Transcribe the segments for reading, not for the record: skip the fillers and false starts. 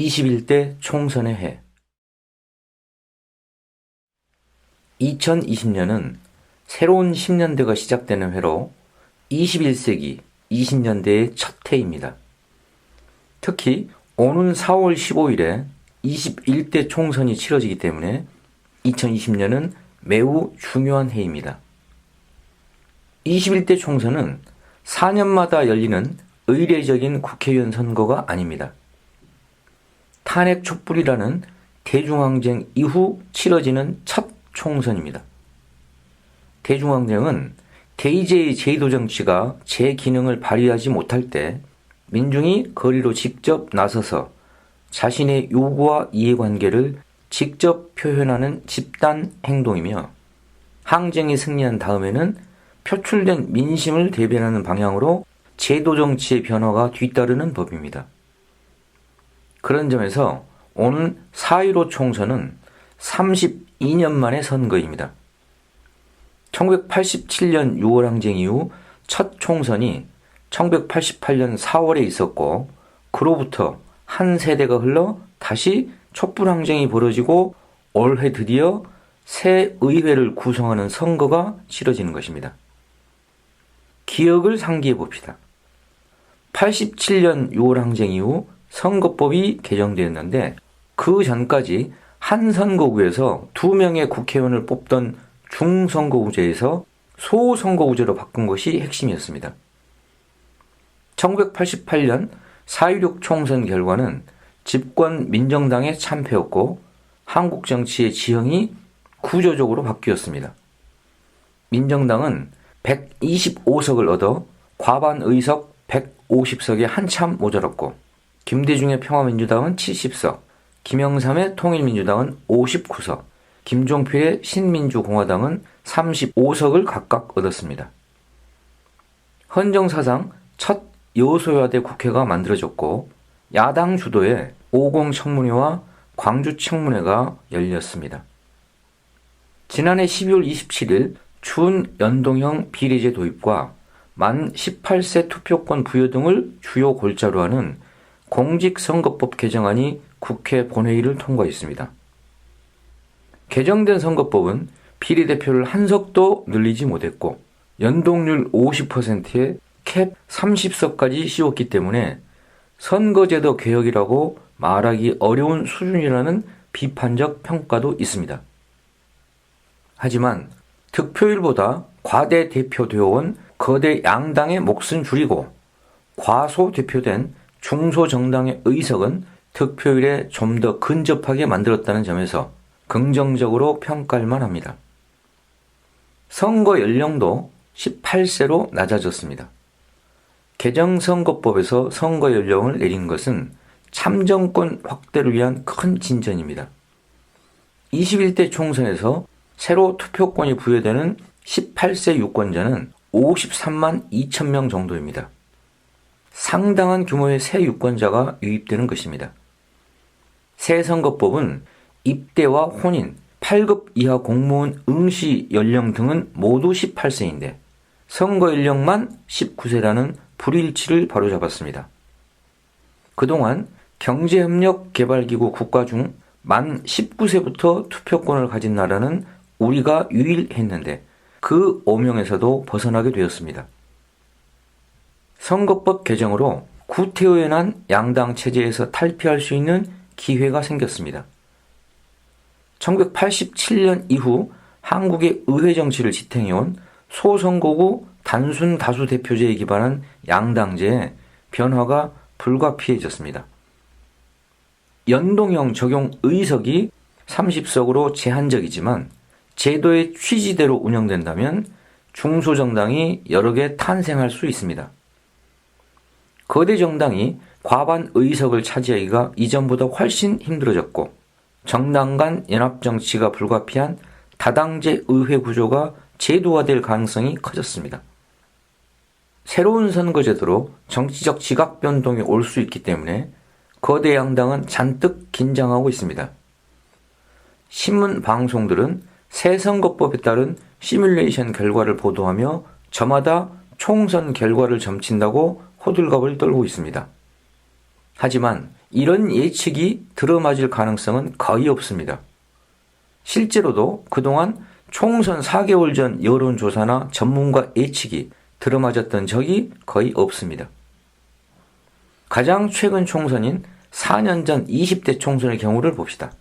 21대 총선의 해. 2020년은 새로운 10년대가 시작되는 해로 21세기 20년대의 첫 해입니다. 특히 오는 4월 15일에 21대 총선이 치러지기 때문에 2020년은 매우 중요한 해입니다. 21대 총선은 4년마다 열리는 의례적인 국회의원 선거가 아닙니다. 탄핵 촛불이라는 대중항쟁 이후 치러지는 첫 총선입니다. 대중항쟁은 대의제의 제도 정치가 제 기능을 발휘하지 못할 때 민중이 거리로 직접 나서서 자신의 요구와 이해관계를 직접 표현하는 집단 행동이며, 항쟁이 승리한 다음에는 표출된 민심을 대변하는 방향으로 제도 정치의 변화가 뒤따르는 법입니다. 그런 점에서 오는 4.15 총선은 32년 만의 선거입니다. 1987년 6월 항쟁 이후 첫 총선이 1988년 4월에 있었고, 그로부터 한 세대가 흘러 다시 촛불 항쟁이 벌어지고 올해 드디어 새 의회를 구성하는 선거가 치러지는 것입니다. 기억을 상기해 봅시다. 87년 6월 항쟁 이후 선거법이 개정되었는데, 그 전까지 한 선거구에서 2명의 국회의원을 뽑던 중선거구제에서 소선거구제로 바꾼 것이 핵심이었습니다. 1988년 4.16 총선 결과는 집권 민정당의 참패였고, 한국 정치의 지형이 구조적으로 바뀌었습니다. 민정당은 125석을 얻어 과반 의석 150석에 한참 모자랐고, 김대중의 평화민주당은 70석, 김영삼의 통일민주당은 59석, 김종필의 신민주공화당은 35석을 각각 얻었습니다. 헌정사상 첫 여소야대 국회가 만들어졌고, 야당 주도의 50 청문회와 광주 청문회가 열렸습니다. 지난해 12월 27일 준연동형 비례제 도입과 만 18세 투표권 부여 등을 주요 골자로 하는 공직선거법 개정안이 국회 본회의를 통과했습니다. 개정된 선거법은 비례대표를 한 석도 늘리지 못했고, 연동률 50%에 캡 30석까지 씌웠기 때문에 선거제도 개혁이라고 말하기 어려운 수준이라는 비판적 평가도 있습니다. 하지만 득표율보다 과대 대표되어 온 거대 양당의 몫은 줄이고, 과소 대표된 중소정당의 의석은 득표율에 좀 더 근접하게 만들었다는 점에서 긍정적으로 평가할 만합니다. 선거 연령도 18세로 낮아졌습니다. 개정선거법에서 선거 연령을 내린 것은 참정권 확대를 위한 큰 진전입니다. 21대 총선에서 새로 투표권이 부여되는 18세 유권자는 53만 2천 명 정도입니다. 상당한 규모의 새 유권자가 유입되는 것입니다. 새 선거법은 입대와 혼인, 8급 이하 공무원 응시 연령 등은 모두 18세인데 선거 연령만 19세라는 불일치를 바로잡았습니다. 그동안 경제협력개발기구 국가 중 만 19세부터 투표권을 가진 나라는 우리가 유일했는데 그 오명에서도 벗어나게 되었습니다. 선거법 개정으로 구태의연한 양당 체제에서 탈피할 수 있는 기회가 생겼습니다. 1987년 이후 한국의 의회 정치를 지탱해온 소선거구 단순 다수 대표제에 기반한 양당제의 변화가 불가피해졌습니다. 연동형 적용 의석이 30석으로 제한적이지만 제도의 취지대로 운영된다면 중소정당이 여러 개 탄생할 수 있습니다. 거대 정당이 과반 의석을 차지하기가 이전보다 훨씬 힘들어졌고, 정당 간 연합 정치가 불가피한 다당제 의회 구조가 제도화될 가능성이 커졌습니다. 새로운 선거제도로 정치적 지각 변동이 올 수 있기 때문에 거대 양당은 잔뜩 긴장하고 있습니다. 신문 방송들은 새 선거법에 따른 시뮬레이션 결과를 보도하며 저마다 총선 결과를 점친다고 호들갑을 떨고 있습니다. 하지만 이런 예측이 들어맞을 가능성은 거의 없습니다. 실제로도 그동안 총선 4개월 전 여론조사나 전문가 예측이 들어맞았던 적이 거의 없습니다. 가장 최근 총선인 4년 전 20대 총선의 경우를 봅시다.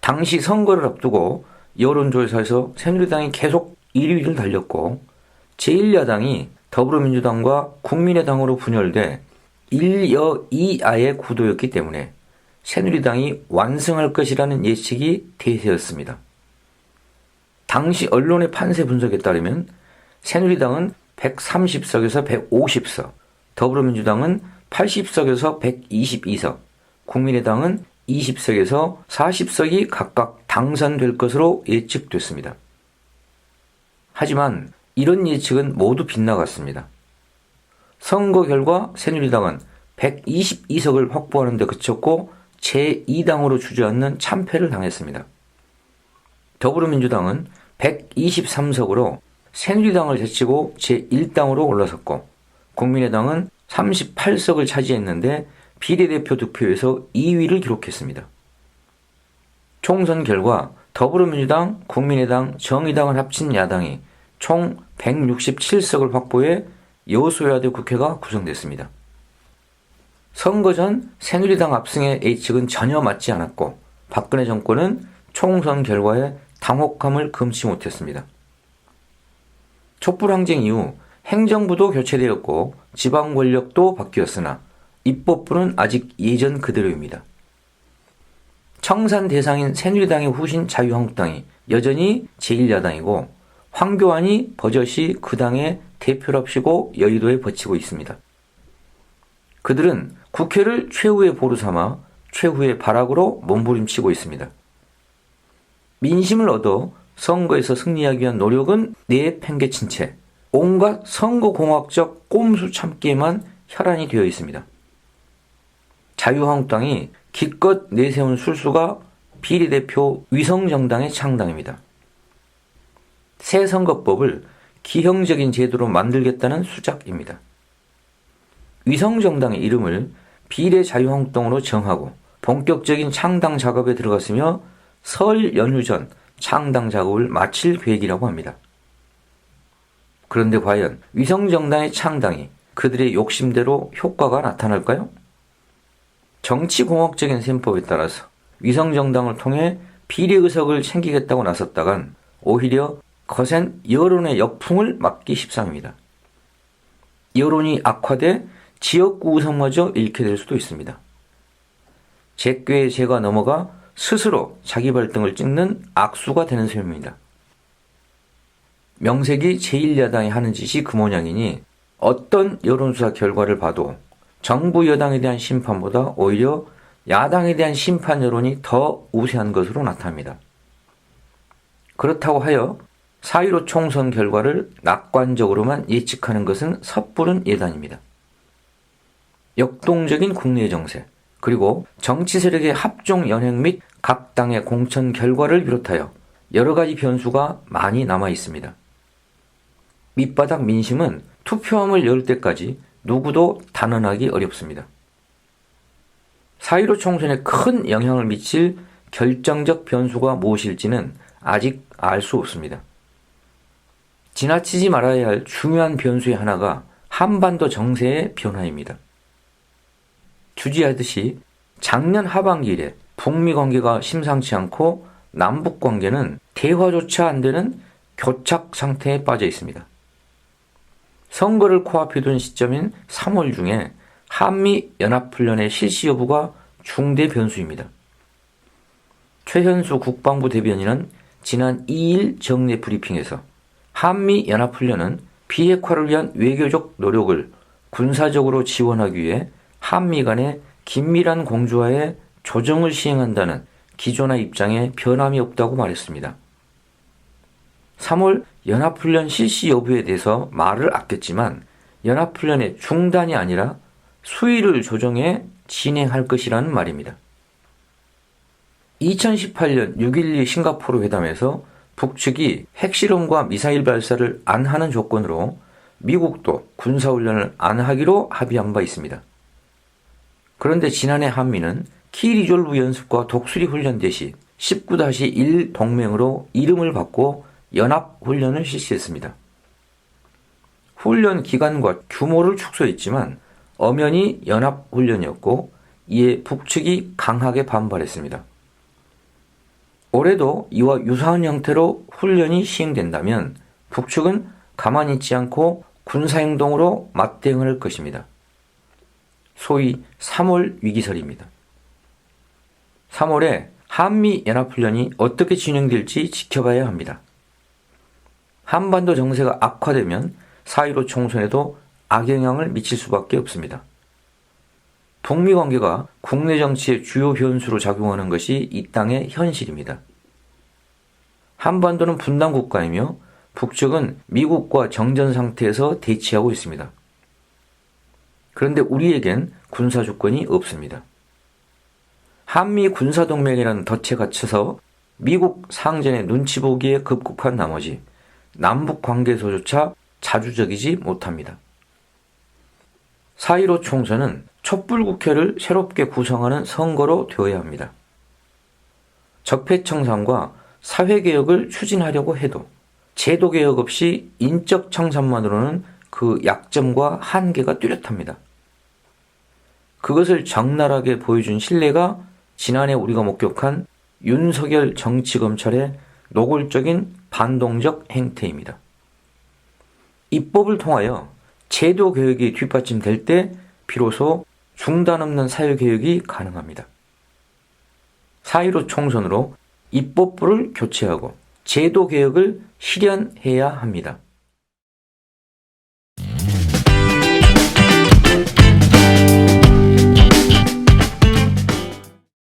당시 선거를 앞두고 여론조사에서 새누리당이 계속 1위를 달렸고 제1야당이 더불어민주당과 국민의당으로 분열돼 1여 2아의 구도였기 때문에 새누리당이 완승할 것이라는 예측이 대세였습니다. 당시 언론의 판세 분석에 따르면 새누리당은 130석에서 150석, 더불어민주당은 80석에서 122석, 국민의당은 20석에서 40석이 각각 당선될 것으로 예측됐습니다. 하지만 이런 예측은 모두 빗나갔습니다. 선거 결과 새누리당은 122석을 확보하는 데 그쳤고 제2당으로 주저앉는 참패를 당했습니다. 더불어민주당은 123석으로 새누리당을 제치고 제1당으로 올라섰고 국민의당은 38석을 차지했는데 비례대표 득표에서 2위를 기록했습니다. 총선 결과 더불어민주당, 국민의당, 정의당을 합친 야당이 총 167석을 확보해 여소야대 국회가 구성됐습니다. 선거 전 새누리당 압승의 예측은 전혀 맞지 않았고 박근혜 정권은 총선 결과에 당혹감을 금치 못했습니다. 촛불항쟁 이후 행정부도 교체되었고 지방 권력도 바뀌었으나 입법부는 아직 예전 그대로입니다. 청산 대상인 새누리당의 후신 자유한국당이 여전히 제1야당이고 황교안이 버젓이 그 당의 대표랍시고 여의도에 버티고 있습니다. 그들은 국회를 최후의 보루 삼아 최후의 발악으로 몸부림치고 있습니다. 민심을 얻어 선거에서 승리하기 위한 노력은 내팽개친 채 온갖 선거공학적 꼼수 참기에만 혈안이 되어 있습니다. 자유한국당이 기껏 내세운 술수가 비례대표 위성정당의 창당입니다. 새 선거법을 기형적인 제도로 만들겠다는 수작입니다. 위성정당의 이름을 비례자유한국당으로 정하고 본격적인 창당 작업에 들어갔으며 설 연휴 전 창당 작업을 마칠 계획이라고 합니다. 그런데 과연 위성정당의 창당이 그들의 욕심대로 효과가 나타날까요? 정치공학적인 셈법에 따라서 위성정당을 통해 비례의석을 챙기겠다고 나섰다간 오히려 거센 여론의 역풍을 맞기 십상입니다. 여론이 악화돼 지역구 의석마저 잃게 될 수도 있습니다. 제꾀에 제가 넘어가 스스로 자기 발등을 찍는 악수가 되는 셈입니다. 명색이 제1야당이 하는 짓이 그 모양이니 어떤 여론조사 결과를 봐도 정부 여당에 대한 심판보다 오히려 야당에 대한 심판 여론이 더 우세한 것으로 나타납니다. 그렇다고 하여 4.15 총선 결과를 낙관적으로만 예측하는 것은 섣부른 예단입니다. 역동적인 국내 정세, 그리고 정치 세력의 합종 연행 및 각 당의 공천 결과를 비롯하여 여러 가지 변수가 많이 남아 있습니다. 밑바닥 민심은 투표함을 열 때까지 누구도 단언하기 어렵습니다. 4.15 총선에 큰 영향을 미칠 결정적 변수가 무엇일지는 아직 알 수 없습니다. 지나치지 말아야 할 중요한 변수의 하나가 한반도 정세의 변화입니다. 주지하듯이 작년 하반기 이래 북미 관계가 심상치 않고 남북 관계는 대화조차 안 되는 교착 상태에 빠져 있습니다. 선거를 코앞에 둔 시점인 3월 중에 한미 연합훈련의 실시 여부가 중대 변수입니다. 최현수 국방부 대변인은 지난 2일 정례 브리핑에서 한미 연합훈련은 비핵화를 위한 외교적 노력을 군사적으로 지원하기 위해 한미 간의 긴밀한 공조화에 조정을 시행한다는 기존의 입장에 변함이 없다고 말했습니다. 3월 연합훈련 실시 여부에 대해서 말을 아꼈지만 연합훈련의 중단이 아니라 수위를 조정해 진행할 것이라는 말입니다. 2018년 6.12 싱가포르 회담에서 북측이 핵실험과 미사일 발사를 안 하는 조건으로 미국도 군사훈련을 안 하기로 합의한 바 있습니다. 그런데 지난해 한미는 키리졸브 연습과 독수리 훈련 대신 19-1 동맹으로 이름을 바꿔 연합훈련을 실시했습니다. 훈련 기간과 규모를 축소했지만 엄연히 연합훈련이었고 이에 북측이 강하게 반발했습니다. 올해도 이와 유사한 형태로 훈련이 시행된다면 북측은 가만히 있지 않고 군사행동으로 맞대응을 할 것입니다. 소위 3월 위기설입니다. 3월에 한미 연합훈련이 어떻게 진행될지 지켜봐야 합니다. 한반도 정세가 악화되면 4.15 총선에도 악영향을 미칠 수밖에 없습니다. 북미 관계가 국내 정치의 주요 변수로 작용하는 것이 이 땅의 현실입니다. 한반도는 분단 국가이며 북측은 미국과 정전 상태에서 대치하고 있습니다. 그런데 우리에겐 군사 주권이 없습니다. 한미 군사동맹이라는 덫에 갇혀서 미국 상전의 눈치 보기에 급급한 나머지 남북 관계에서조차 자주적이지 못합니다. 4.15 총선은 촛불국회를 새롭게 구성하는 선거로 되어야 합니다. 적폐청산과 사회개혁을 추진하려고 해도 제도개혁 없이 인적 청산만으로는 그 약점과 한계가 뚜렷합니다. 그것을 적나라하게 보여준 신뢰가 지난해 우리가 목격한 윤석열 정치검찰의 노골적인 반동적 행태입니다. 입법을 통하여 제도개혁이 뒷받침될 때 비로소 중단 없는 사회개혁이 가능합니다. 4.15 총선으로 입법부를 교체하고 제도개혁을 실현해야 합니다.